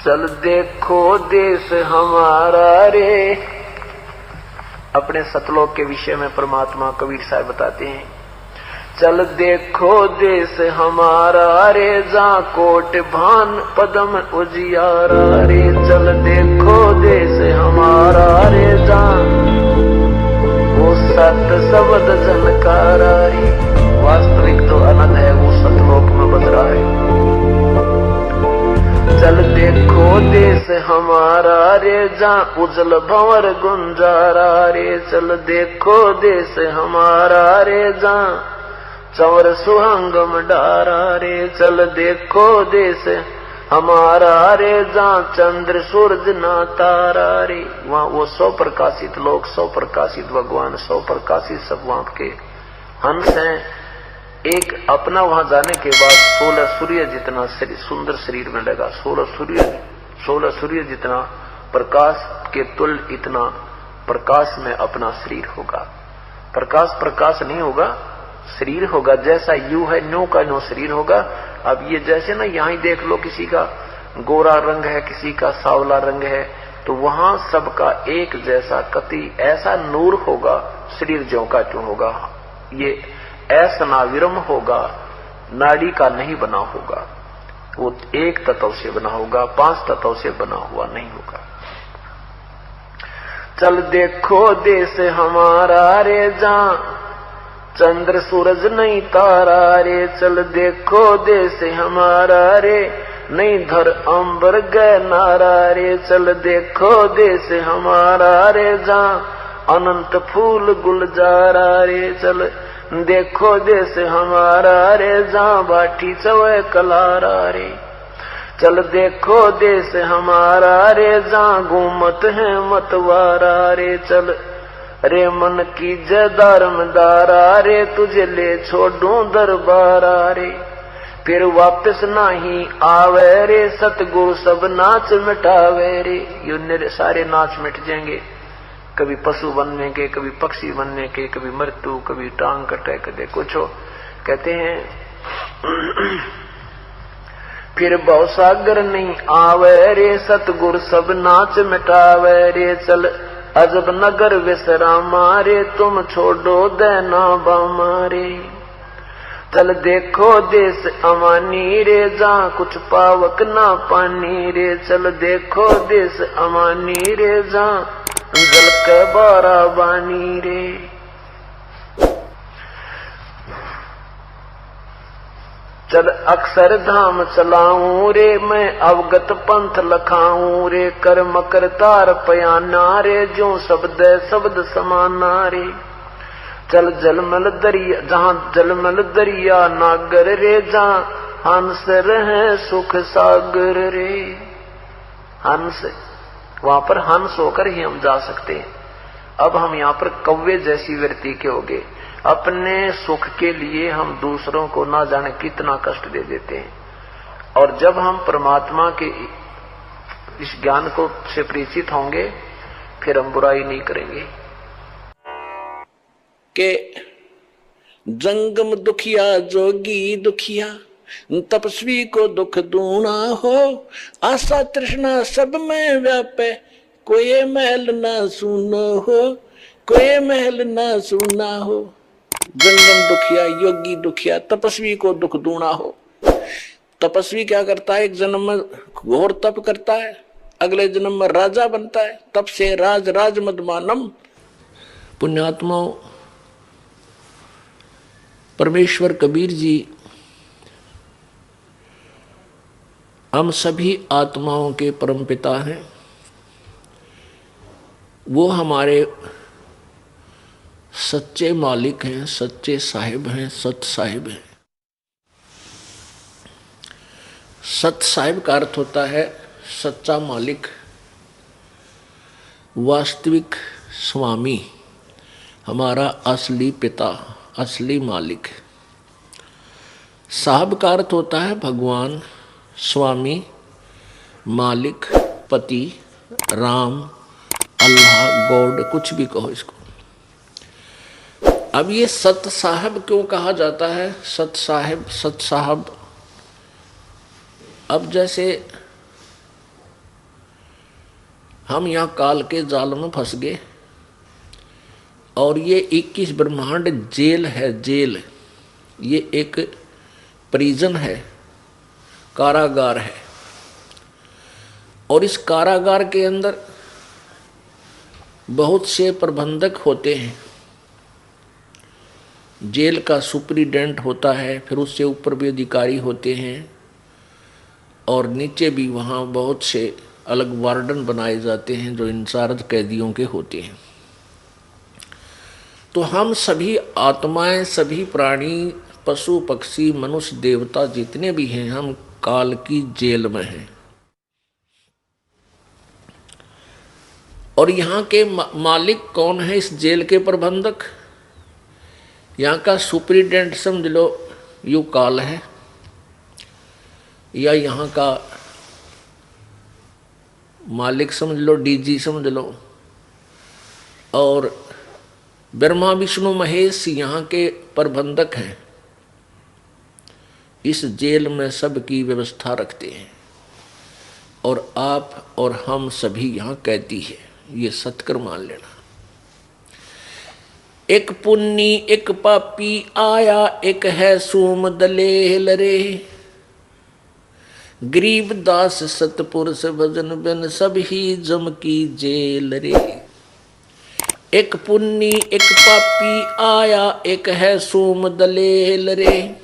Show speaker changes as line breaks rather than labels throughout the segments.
चल देखो देश हमारा रे। अपने सतलोक के विषय में परमात्मा कबीर साहब बताते हैं, चल देखो देश हमारा रे, जा कोट भान पदम उजियारा रे। चल देखो देश हमारा रे, जा वो सत शब्द झनकारा रे। वास्तविक तो आनंद है वो सतलोक में बज रहा है। चल देखो देश हमारा रे, जा उजल भंवर गुंजारा रे। चल देखो देश हमारा रे, जा चवर सुहंगम डारा रे। चल देखो देश हमारा रे, जा चंद्र सूरज ना तारा रे। वहाँ वो 100 प्रकाशित लोग, 100 प्रकाशित भगवान, 100 प्रकाशित सब वहां के हंस हैं। एक अपना वहां जाने के बाद 16 सूर्य जितना सुंदर शरीर में लगा। 16 सूर्य जितना प्रकाश के तुल्य इतना प्रकाश में अपना शरीर होगा। प्रकाश नहीं होगा, शरीर होगा। जैसा यू है न्यू का न्यू शरीर होगा। अब ये जैसे ना यहाँ ही देख लो, किसी का गोरा रंग है, किसी का सांवला रंग है, तो वहां सबका एक जैसा कति ऐसा नूर होगा, शरीर ज्यों का त्यों होगा। ये ऐसा नाविरम होगा, नाड़ी का नहीं बना होगा, वो एक तत्व से बना होगा, 5 तत्व से बना हुआ नहीं होगा। चल देखो देश हमारा रे, जा चंद्र सूरज नहीं तारा रे। चल देखो देश हमारा रे, नहीं धर अंबर गए नारा रे। चल देखो देश हमारा रे, जा अनंत फूल गुलजारा रे। चल देखो देश हमारा रे, जा बाटी चवे कलारा रे। चल देखो देश हमारा रे, जा घूमत है मतवारा रे। चल रे मन की जदारमदारा रे, तुझे ले छोड़ू दरबारा रे। फिर वापस नहीं आवे रे, सतगुरु सब नाच मिटावे रे। ये सारे नाच मिट जाएंगे, कभी पशु बनने के, कभी पक्षी बनने के, कभी मृत्यु, कभी टांग कटे, कभी कुछ हो। कहते हैं फिर भवसागर नहीं आवे रे, सतगुरु सब नाच मिटावे रे। चल अजब नगर विश्रामा रे, तुम छोड़ो देना बामारे। चल देखो देश अमानी रे, जा कुछ पावक ना पानी रे। चल देखो देश अमानी रे, जा जल के बारा बानी रे। चल अक्षर धाम चलाऊं रे, मैं अवगत पंथ लखाऊं रे। कर मकर तार पयाना रे, जो शब्द समाना रे। चल जलमल दरिया, जहाँ जलमल दरिया नागर रे, जहाँ हंस रहे सुख सागर रे। हंस, वहां पर हंस होकर ही हम जा सकते हैं। अब हम यहाँ पर कौवे जैसी वृत्ति के हो गए। अपने सुख के लिए हम दूसरों को ना जाने कितना कष्ट दे देते हैं। और जब हम परमात्मा के इस ज्ञान को से परिचित होंगे, फिर हम बुराई नहीं करेंगे।
के जंगम दुखिया जोगी दुखिया, तपस्वी को दुख दूना हो। आशा तृष्णा सब में व्यापे, कोई महल ना सुनो हो, कोई महल ना सुना हो। जंगम दुखिया, योगी दुखिया, तपस्वी को दुख दूना हो। तपस्वी क्या करता है? एक जन्म में घोर तप करता है, अगले जन्म में राजा बनता है। तप से राज राज मदमानम। पुण्यात्माओं, परमेश्वर कबीर जी हम सभी आत्माओं के परमपिता हैं। वो हमारे सच्चे मालिक हैं, सच्चे साहिब हैं, सत साहिब हैं। सत साहिब का अर्थ होता है सच्चा मालिक, वास्तविक स्वामी, हमारा असली पिता, असली मालिक। साहब का अर्थ होता है भगवान, स्वामी, मालिक, पति, राम, अल्लाह, गॉड, कुछ भी कहो इसको। अब ये सत साहब क्यों कहा जाता है? सत साहिब, सत साहब। अब जैसे हम यहाँ काल के जाल में फंस गए और ये 21 ब्रह्मांड जेल है, जेल। ये एक प्रिजन है, कारागार है। और इस कारागार के अंदर बहुत से प्रबंधक होते हैं। जेल का सुपरिटेंडेंट होता है, फिर उससे ऊपर भी अधिकारी होते हैं और नीचे भी वहाँ बहुत से अलग वार्डन बनाए जाते हैं जो इंचार्ज कैदियों के होते हैं। तो हम सभी आत्माएं, सभी प्राणी, पशु पक्षी, मनुष्य, देवता जितने भी हैं, हम काल की जेल में हैं। और यहाँ के मालिक कौन है? इस जेल के प्रबंधक, यहाँ का सुपरिटेंडेंट समझ लो यू काल है, या यहाँ का मालिक समझ लो डीजी समझ लो। और ब्रह्मा विष्णु महेश यहाँ के प्रबंधक हैं, इस जेल में सबकी व्यवस्था रखते हैं। और आप और हम सभी यहाँ कैदी है, ये सत्कर मान लेना। एक पुन्नी एक पापी आया, एक है सूम दलेल रे। गरीब दास सतपुरुष भजन बिन सब ही जम की जेल रे। एक पुन्नी एक पापी आया, एक है सूम दलेल रे।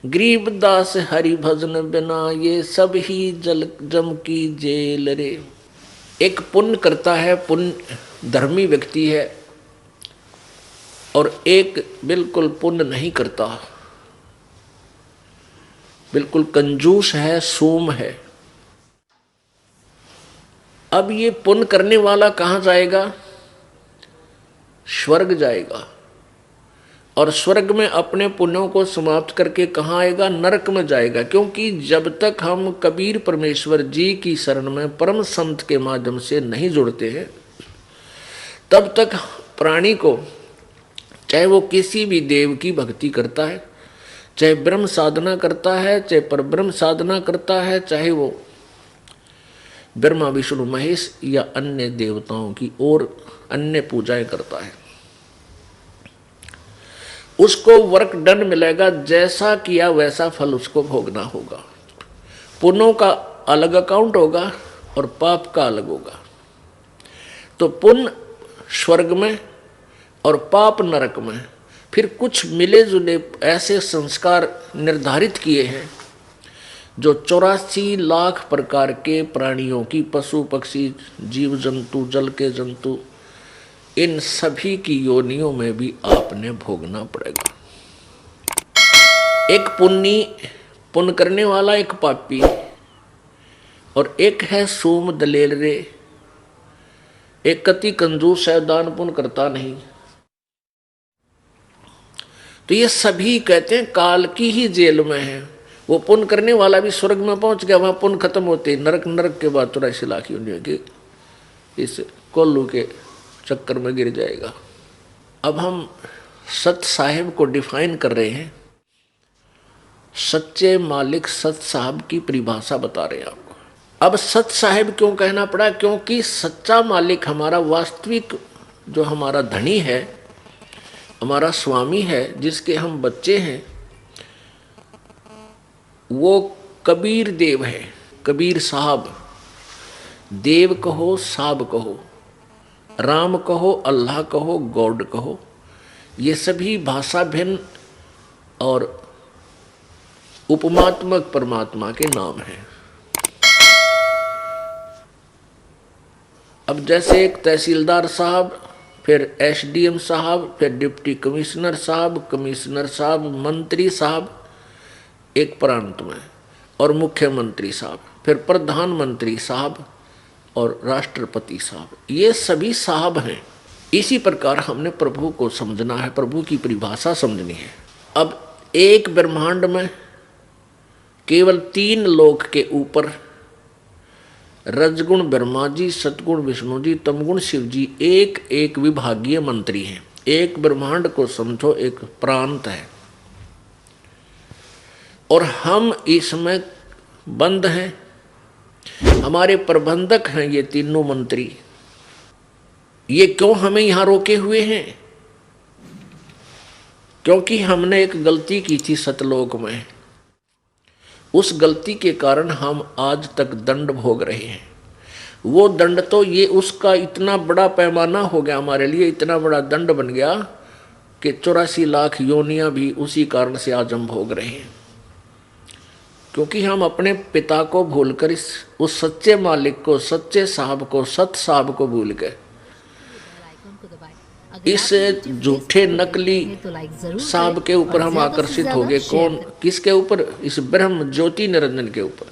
गरीब दास हरि भजन बिना ये सब ही जम की जेल रे। एक पुण्य करता है, पुण्य धर्मी व्यक्ति है, और एक बिल्कुल पुण्य नहीं करता, बिल्कुल कंजूस है, सूम है। अब ये पुण्य करने वाला कहाँ जाएगा? स्वर्ग जाएगा। और स्वर्ग में अपने पुण्यों को समाप्त करके कहाँ आएगा? नरक में जाएगा। क्योंकि जब तक हम कबीर परमेश्वर जी की शरण में परम संत के माध्यम से नहीं जुड़ते हैं, तब तक प्राणी को, चाहे वो किसी भी देव की भक्ति करता है, चाहे ब्रह्म साधना करता है, चाहे परब्रह्म साधना करता है, चाहे वो ब्रह्मा विष्णु महेश या अन्य देवताओं की और अन्य पूजाएं करता है, उसको वर्क डन मिलेगा। जैसा किया वैसा फल उसको भोगना होगा। पुण्यों का अलग अकाउंट होगा और पाप का अलग होगा। तो पुण्य स्वर्ग में और पाप नरक में। फिर कुछ मिले जुले ऐसे संस्कार निर्धारित किए हैं जो 84 लाख प्रकार के प्राणियों की, पशु पक्षी, जीव जंतु, जल के जंतु, इन सभी की योनियों में भी आपने भोगना पड़ेगा। एक पुण्य करने वाला, एक पापी, और एक है सूम दलेल रे। एक कति कंजूस है, दान पुण्य करता नहीं। तो ये सभी कहते हैं काल की ही जेल में है। वो पुण्य करने वाला भी स्वर्ग में पहुंच गया, वहां पुण्य खत्म होते, नरक के बाद 84 लाख योनियों के इस कोल्लू के चक्कर में गिर जाएगा। अब हम सत साहिब को डिफाइन कर रहे हैं। सच्चे मालिक सत साहब की परिभाषा बता रहे हैं आपको। अब सत साहिब क्यों कहना पड़ा? क्योंकि सच्चा मालिक हमारा वास्तविक, जो हमारा धनी है, हमारा स्वामी है, जिसके हम बच्चे हैं, वो कबीर देव है, कबीर साहब। देव कहो, साहब कहो, राम कहो, अल्लाह कहो, गॉड कहो, ये सभी भाषा भिन्न और उपमात्मक परमात्मा के नाम हैं। अब जैसे एक तहसीलदार साहब, फिर एसडीएम साहब, फिर डिप्टी कमिश्नर साहब, मंत्री साहब एक प्रांत में, और मुख्यमंत्री साहब, फिर प्रधानमंत्री साहब और राष्ट्रपति साहब, ये सभी साहब हैं। इसी प्रकार हमने प्रभु को समझना है, प्रभु की परिभाषा समझनी है। अब एक ब्रह्मांड में केवल 3 लोक के ऊपर रजगुण ब्रह्मा जी, सतगुण विष्णु जी, तमगुण शिव जी एक एक विभागीय मंत्री हैं। एक ब्रह्मांड को समझो एक प्रांत है, और हम इसमें बंद हैं। हमारे प्रबंधक हैं ये तीनों मंत्री, ये क्यों हमें यहां रोके हुए हैं? क्योंकि हमने एक गलती की थी सतलोक में, उस गलती के कारण हम आज तक दंड भोग रहे हैं। वो दंड तो ये उसका इतना बड़ा पैमाना हो गया हमारे लिए, इतना बड़ा दंड बन गया कि 84 लाख योनियां भी उसी कारण से आज हम भोग रहे हैं। क्योंकि हम अपने पिता को भूलकर उस सच्चे मालिक को, सच्चे साहब को, सत साहब को भूल गए। इस झूठे नकली साहब के ऊपर हम आकर्षित हो गए। कौन? किसके ऊपर? इस ब्रह्म ज्योति निरंजन के ऊपर।